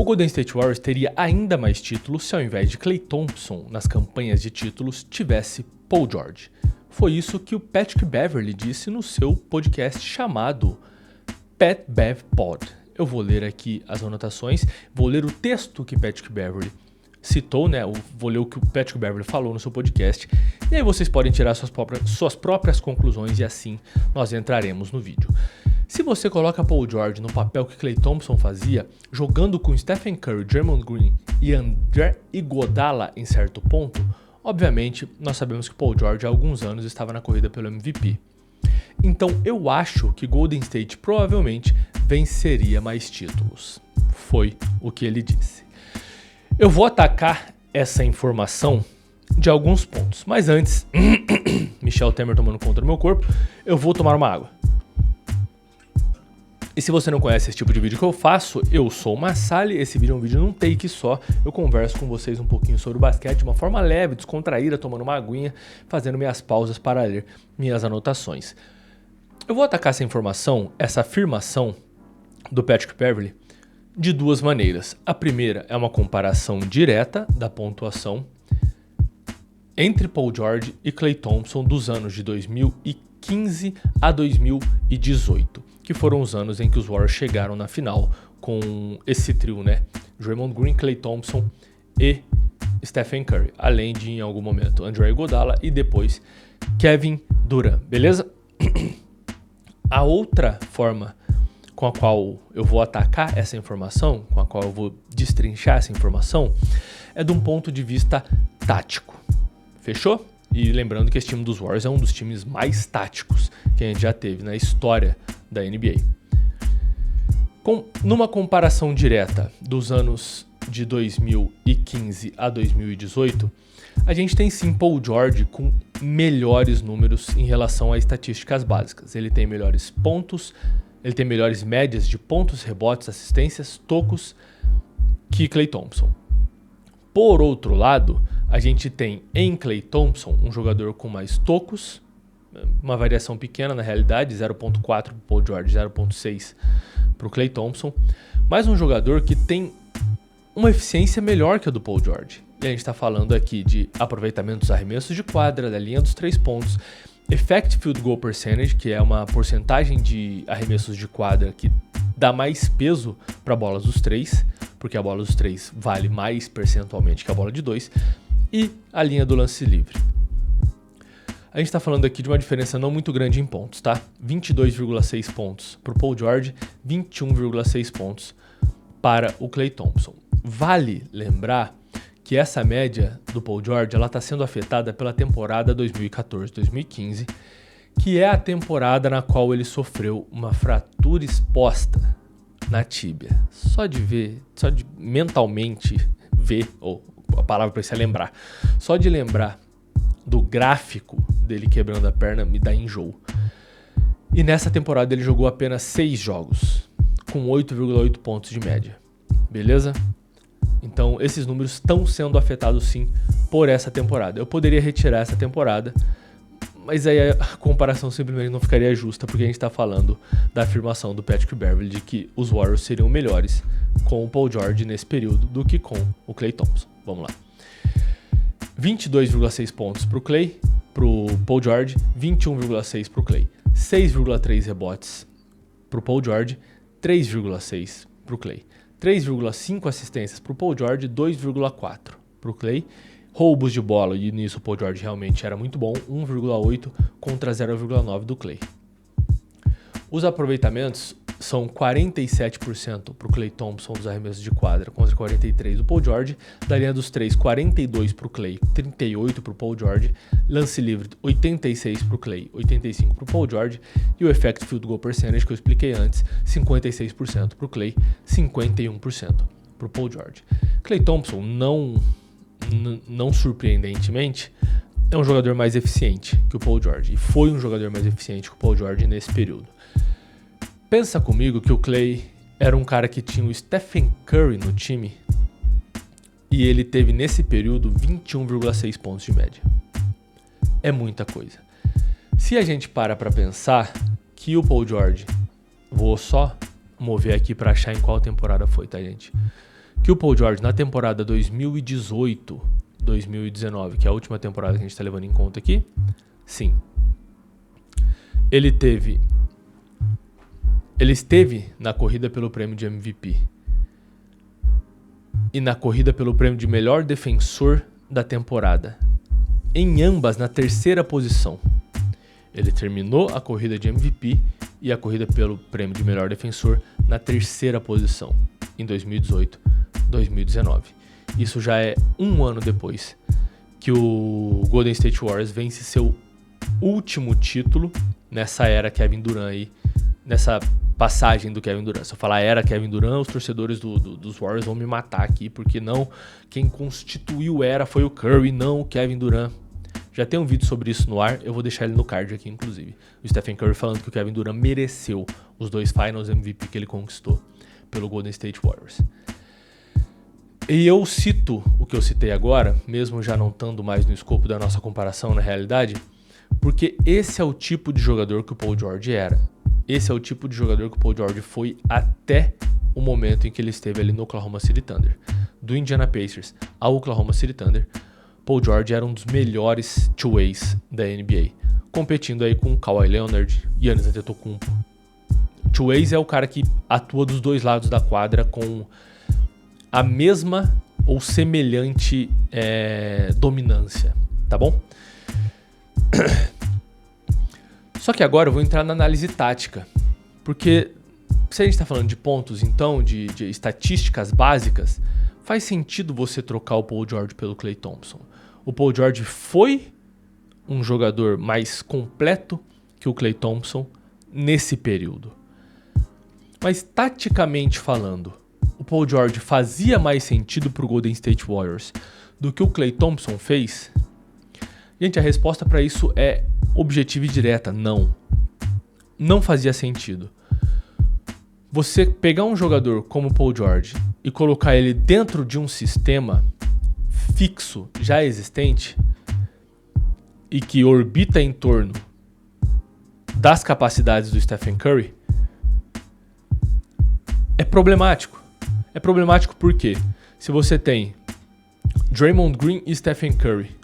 Golden State Warriors teria ainda mais títulos se ao invés de Klay Thompson nas campanhas de títulos tivesse Paul George. Foi isso que o Patrick Beverley disse no seu podcast chamado Pat Bev Pod. Eu vou ler aqui as anotações, vou ler o texto que Patrick Beverley citou, né? Vou ler o que o Patrick Beverley falou no seu podcast, e aí vocês podem tirar suas próprias conclusões e assim nós entraremos no vídeo. Se você coloca Paul George no papel que Klay Thompson fazia, jogando com Stephen Curry, Draymond Green e André Iguodala em certo ponto, obviamente nós sabemos que Paul George há alguns anos estava na corrida pelo MVP. Então eu acho que Golden State provavelmente venceria mais títulos. Foi o que ele disse. Eu vou atacar essa informação de alguns pontos, mas antes, Michel Temer tomando conta do meu corpo, eu vou tomar uma água. E se você não conhece esse tipo de vídeo que eu faço, eu sou o Massali, esse vídeo é um vídeo num take só, eu converso com vocês um pouquinho sobre o basquete de uma forma leve, descontraída, tomando uma aguinha, fazendo minhas pausas para ler minhas anotações. Eu vou atacar essa informação, essa afirmação do Patrick Beverley de duas maneiras. A primeira é uma comparação direta da pontuação entre Paul George e Klay Thompson dos anos de 2015 a 2018, que foram os anos em que os Warriors chegaram na final com esse trio, né? Draymond Green, Klay Thompson e Stephen Curry, além de, em algum momento, André Iguodala e depois Kevin Durant, beleza? A outra forma com a qual eu vou atacar essa informação, com a qual eu vou destrinchar essa informação, é de um ponto de vista tático. Fechou? E lembrando que esse time dos Warriors é um dos times mais táticos que a gente já teve na história da NBA. Numa comparação direta dos anos de 2015 a 2018, a gente tem sim Paul George com melhores números em relação a estatísticas básicas. Ele tem melhores pontos, ele tem melhores médias de pontos, rebotes, assistências, tocos que Klay Thompson. Por outro lado, a gente tem em Klay Thompson um jogador com mais tocos, uma variação pequena na realidade, 0.4 para o Paul George, 0.6 para o Klay Thompson, mas um jogador que tem uma eficiência melhor que a do Paul George. E a gente está falando aqui de aproveitamento dos arremessos de quadra, da linha dos 3 pontos, Effective Field Goal Percentage, que é uma porcentagem de arremessos de quadra que dá mais peso para a bola dos 3, porque a bola dos 3 vale mais percentualmente que a bola de 2, e a linha do lance livre. A gente está falando aqui de uma diferença não muito grande em pontos, tá? 22,6 pontos para o Paul George, 21,6 pontos para o Klay Thompson. Vale lembrar que essa média do Paul George está sendo afetada pela temporada 2014-2015, que é a temporada na qual ele sofreu uma fratura exposta na tíbia. Só de mentalmente ver, ou a palavra para você é lembrar, só de lembrar do gráfico dele quebrando a perna me dá enjoo. E nessa temporada ele jogou apenas 6 jogos, com 8,8 pontos de média. Beleza? Então esses números estão sendo afetados sim por essa temporada. Eu poderia retirar essa temporada, mas aí a comparação simplesmente não ficaria justa, porque a gente está falando da afirmação do Patrick Beverley de que os Warriors seriam melhores com o Paul George nesse período do que com o Klay Thompson. Vamos lá. 22,6 pontos para o Paul George, 21,6 para o Klay. 6,3 rebotes para o Paul George, 3,6 para o Klay. 3,5 assistências para o Paul George, 2,4 para o Klay. Roubos de bola, e nisso o Paul George realmente era muito bom, 1,8 contra 0,9 do Klay. Os aproveitamentos são 47% para o Klay Thompson dos arremessos de quadra contra 43% do Paul George. Da linha dos 3, 42% para o Klay, 38% para o Paul George. Lance livre, 86% para o Klay, 85% para o Paul George. E o Effective Field Goal Percentage que eu expliquei antes, 56% para o Klay, 51% para o Paul George. Klay Thompson, não surpreendentemente, é um jogador mais eficiente que o Paul George. E foi um jogador mais eficiente que o Paul George nesse período. Pensa comigo que o Klay era um cara que tinha o Stephen Curry no time e ele teve nesse período 21,6 pontos de média. É muita coisa. Se a gente para pensar que o Paul George, vou só mover aqui para achar em qual temporada foi, tá, gente? que o Paul George na temporada 2018-2019, que é a última temporada que a gente está levando em conta aqui, sim, ele esteve na corrida pelo prêmio de MVP e na corrida pelo prêmio de melhor defensor da temporada, em ambas na terceira posição. Ele terminou a corrida de MVP e a corrida pelo prêmio de melhor defensor na terceira posição, em 2018-2019. Isso já é um ano depois que o Golden State Warriors vence seu último título nessa era Kevin Durant aí, nessa passagem do Kevin Durant. Se eu falar era Kevin Durant, os torcedores dos Warriors vão me matar aqui, porque não, quem constituiu era foi o Curry, não o Kevin Durant. Já tem um vídeo sobre isso no ar, eu vou deixar ele no card aqui, inclusive. O Stephen Curry falando que o Kevin Durant mereceu os 2 Finals MVP que ele conquistou pelo Golden State Warriors. E eu cito o que eu citei agora, mesmo já não estando mais no escopo da nossa comparação na realidade, porque esse é o tipo de jogador que o Paul George era. Esse é o tipo de jogador que o Paul George foi até o momento em que ele esteve ali no Oklahoma City Thunder. Do Indiana Pacers ao Oklahoma City Thunder, Paul George era um dos melhores two-ways da NBA, competindo aí com Kawhi Leonard e Giannis Antetokounmpo. Two-ways é o cara que atua dos dois lados da quadra com a mesma ou semelhante dominância, tá bom? Só que agora eu vou entrar na análise tática, porque se a gente está falando de pontos, então, de estatísticas básicas, faz sentido você trocar o Paul George pelo Klay Thompson. O Paul George foi um jogador mais completo que o Klay Thompson nesse período. Mas taticamente falando, o Paul George fazia mais sentido para o Golden State Warriors do que o Klay Thompson fez? Gente, a resposta para isso é objetiva e direta, não. Não fazia sentido. Você pegar um jogador como o Paul George e colocar ele dentro de um sistema fixo, já existente, e que orbita em torno das capacidades do Stephen Curry, é problemático. É problemático porque se você tem Draymond Green e Stephen Curry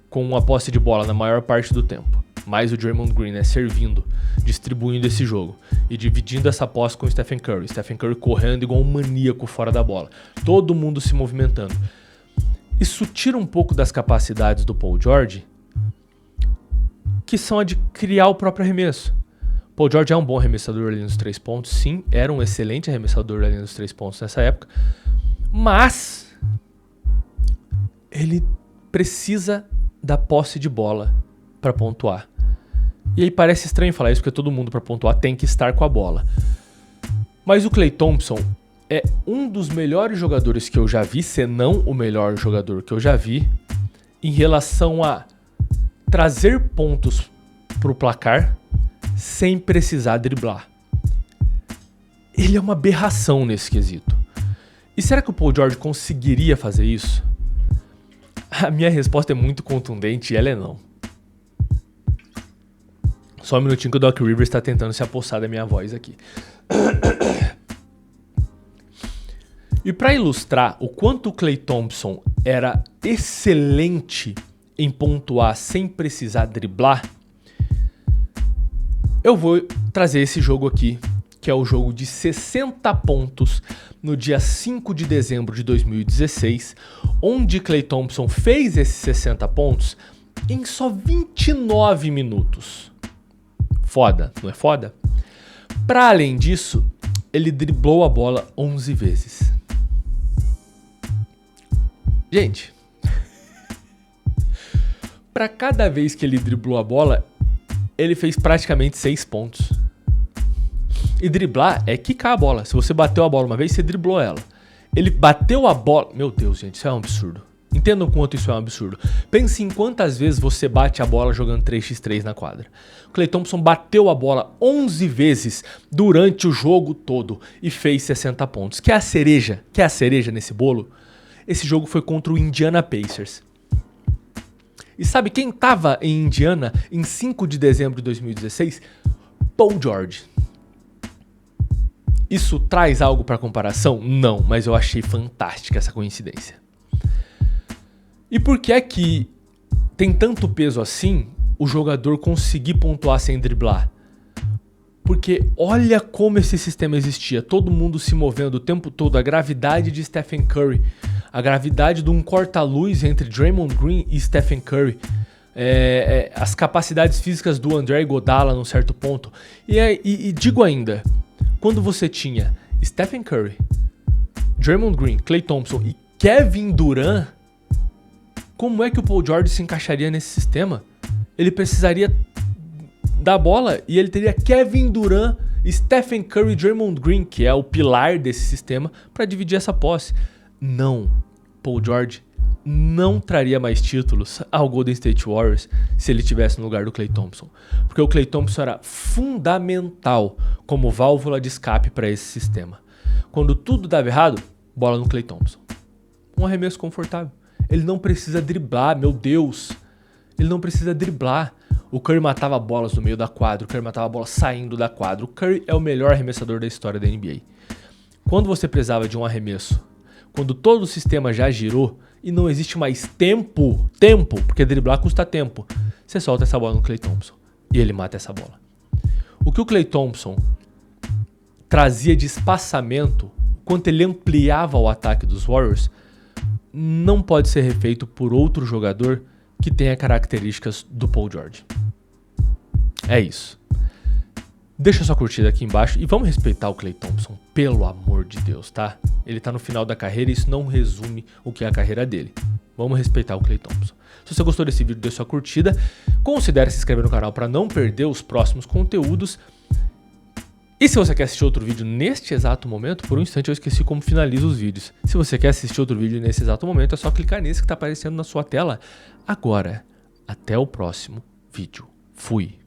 com uma posse de bola na maior parte do tempo, mais o Draymond Green servindo, distribuindo esse jogo e dividindo essa posse com o Stephen Curry correndo igual um maníaco fora da bola, todo mundo se movimentando. Isso tira um pouco das capacidades do Paul George, que são a de criar o próprio arremesso. Paul George é um bom arremessador ali nos 3 pontos, sim, era um excelente arremessador ali nos 3 pontos nessa época, mas ele precisa da posse de bola para pontuar. E aí parece estranho falar isso, porque todo mundo para pontuar tem que estar com a bola. Mas o Klay Thompson é um dos melhores jogadores que eu já vi, se não o melhor jogador que eu já vi, em relação a trazer pontos pro placar sem precisar driblar. Ele é uma aberração nesse quesito. E será que o Paul George conseguiria fazer isso? A minha resposta é muito contundente e ela é não. Só um minutinho que o Doc Rivers está tentando se apossar da minha voz aqui. E para ilustrar o quanto o Klay Thompson era excelente em pontuar sem precisar driblar, eu vou trazer esse jogo aqui, que é o jogo de 60 pontos no dia 5 de dezembro de 2016, onde Klay Thompson fez esses 60 pontos em só 29 minutos. Foda, não é foda? Para além disso, ele driblou a bola 11 vezes. Gente, para cada vez que ele driblou a bola, ele fez praticamente 6 pontos. E driblar é quicar a bola. Se você bateu a bola uma vez, você driblou ela. Ele bateu a bola... Meu Deus, gente, isso é um absurdo. Entendam o quanto isso é um absurdo. Pense em quantas vezes você bate a bola jogando 3x3 na quadra. O Klay Thompson bateu a bola 11 vezes durante o jogo todo e fez 60 pontos. Quer a cereja nesse bolo? Esse jogo foi contra o Indiana Pacers. E sabe quem estava em Indiana em 5 de dezembro de 2016? Paul George. Isso traz algo para comparação? Não, mas eu achei fantástica essa coincidência. E por que é que tem tanto peso assim o jogador conseguir pontuar sem driblar? Porque olha como esse sistema existia, todo mundo se movendo o tempo todo, a gravidade de Stephen Curry, a gravidade de um corta-luz entre Draymond Green e Stephen Curry, as capacidades físicas do André Iguodala num certo ponto. E digo ainda, quando você tinha Stephen Curry, Draymond Green, Klay Thompson e Kevin Durant, como é que o Paul George se encaixaria nesse sistema? Ele precisaria da bola e ele teria Kevin Durant, Stephen Curry e Draymond Green, que é o pilar desse sistema, para dividir essa posse. Não, Paul George não traria mais títulos ao Golden State Warriors se ele estivesse no lugar do Klay Thompson. Porque o Klay Thompson era fundamental como válvula de escape para esse sistema. Quando tudo dava errado, bola no Klay Thompson. Um arremesso confortável. Ele não precisa driblar, meu Deus. Ele não precisa driblar. O Curry matava bolas no meio da quadra, o Curry matava bolas saindo da quadra. O Curry é o melhor arremessador da história da NBA. Quando você precisava de um arremesso, quando todo o sistema já girou e não existe mais tempo, porque driblar custa tempo, você solta essa bola no Klay Thompson e ele mata essa bola. O que o Klay Thompson trazia de espaçamento, quanto ele ampliava o ataque dos Warriors, não pode ser refeito por outro jogador que tenha características do Paul George. É isso. Deixa sua curtida aqui embaixo e vamos respeitar o Klay Thompson, pelo amor de Deus, tá? Ele tá no final da carreira e isso não resume o que é a carreira dele. Vamos respeitar o Klay Thompson. Se você gostou desse vídeo, dê sua curtida. Considere se inscrever no canal para não perder os próximos conteúdos. E se você quer assistir outro vídeo neste exato momento, por um instante eu esqueci como finalizo os vídeos. Se você quer assistir outro vídeo nesse exato momento, é só clicar nesse que está aparecendo na sua tela agora. Até o próximo vídeo. Fui!